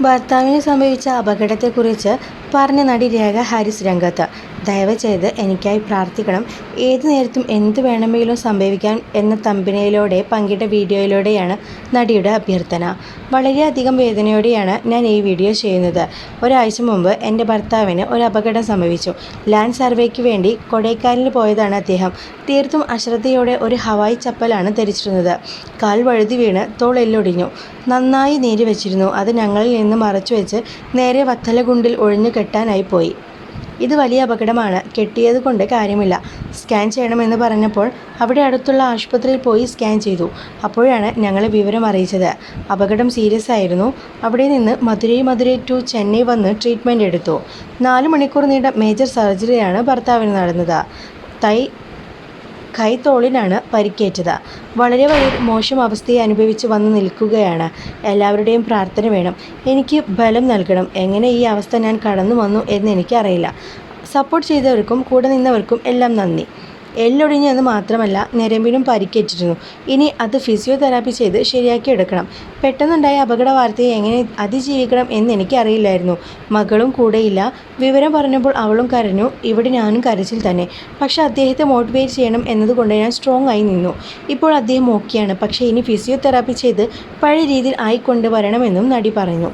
ഭർത്താവിന് സംഭവിച്ച അപകടത്തെക്കുറിച്ച് പറഞ്ഞ നടി രേഖ ഹാരിസ് രംഗത്ത്. ദയവ് ചെയ്ത് എനിക്കായി പ്രാർത്ഥിക്കണം. ഏതു നേരത്തും എന്ത് വേണമെങ്കിലും സംഭവിക്കാം എന്ന തമ്പനയിലൂടെ പങ്കിട്ട വീഡിയോയിലൂടെയാണ് നടിയുടെ അഭ്യർത്ഥന. വളരെയധികം വേദനയോടെയാണ് ഞാൻ ഈ വീഡിയോ ചെയ്യുന്നത്. ഒരാഴ്ച മുമ്പ് എൻ്റെ ഭർത്താവിന് ഒരു അപകടം സംഭവിച്ചു. ലാൻഡ് സർവേക്ക് വേണ്ടി കൊടൈക്കനാലിൽ പോയതാണ് അദ്ദേഹം. തീർത്തും അശ്രദ്ധയോടെ ഒരു ഹവായി ചപ്പലാണ് ധരിച്ചിരുന്നത്. കാൽ വഴുതി വീണ് തോൾ എല്ലൊടിഞ്ഞു. നന്നായി നീര് വെച്ചിരുന്നു. അത് ഞങ്ങളിൽ നിന്ന് മറച്ചുവെച്ച് നേരെ വത്തലകുണ്ടിൽ ഒഴിഞ്ഞു കെട്ടാനായി പോയി. ഇത് വലിയ അപകടമാണ്, കെട്ടിയത് കൊണ്ട് കാര്യമില്ല. സ്കാൻ ചെയ്യണമെന്ന് പറഞ്ഞപ്പോൾ അവിടെ അടുത്തുള്ള ആശുപത്രിയിൽ പോയി സ്കാൻ ചെയ്തു. അപ്പോഴാണ് ഞങ്ങളെ വിവരം അറിയിച്ചത്. അപകടം സീരിയസ് ആയിരുന്നു. അവിടെ നിന്ന് മധുരൈ ടു ചെന്നൈ വന്ന് ട്രീറ്റ്മെൻറ്റ് എടുത്തു. 4 മണിക്കൂർ നീണ്ട മേജർ സർജറിയാണ് ഭർത്താവിന് നടന്നത്. കൈത്തോളിനാണ് പരിക്കേറ്റത്. വളരെ വലിയ മോശം അവസ്ഥയെ അനുഭവിച്ച് വന്ന് നിൽക്കുകയാണ്. എല്ലാവരുടെയും പ്രാർത്ഥന വേണം. എനിക്ക് ബലം നൽകണം. എങ്ങനെ ഈ അവസ്ഥ ഞാൻ കടന്നു വന്നു എന്ന് എനിക്കറിയില്ല. സപ്പോർട്ട് ചെയ്തവർക്കും കൂടെ നിന്നവർക്കും എല്ലാം നന്ദി. എല്ലൊടിഞ്ഞെന്ന് മാത്രമല്ല, ഞരമ്പിനും പരിക്കേറ്റിരുന്നു. ഇനി അത് ഫിസിയോതെറാപ്പി ചെയ്ത് ശരിയാക്കി എടുക്കണം. പെട്ടെന്നുണ്ടായ അപകട വാർത്തയെ എങ്ങനെ അതിജീവിക്കണം എന്ന് എനിക്കറിയില്ലായിരുന്നു. മകളും കൂടെയില്ല. വിവരം പറഞ്ഞപ്പോൾ അവളും കരഞ്ഞു. ഇവിടെ ഞാനും കരച്ചിൽ തന്നെ. പക്ഷേ അദ്ദേഹത്തെ മോട്ടിവേറ്റ് ചെയ്യണം എന്നതുകൊണ്ട് ഞാൻ സ്ട്രോങ് ആയി നിന്നു. ഇപ്പോൾ അദ്ദേഹം ഓക്കെയാണ്. പക്ഷേ ഇനി ഫിസിയോതെറാപ്പി ചെയ്ത് പഴയ രീതിയിൽ ആയിക്കൊണ്ട് വരണമെന്നും നടി പറഞ്ഞു.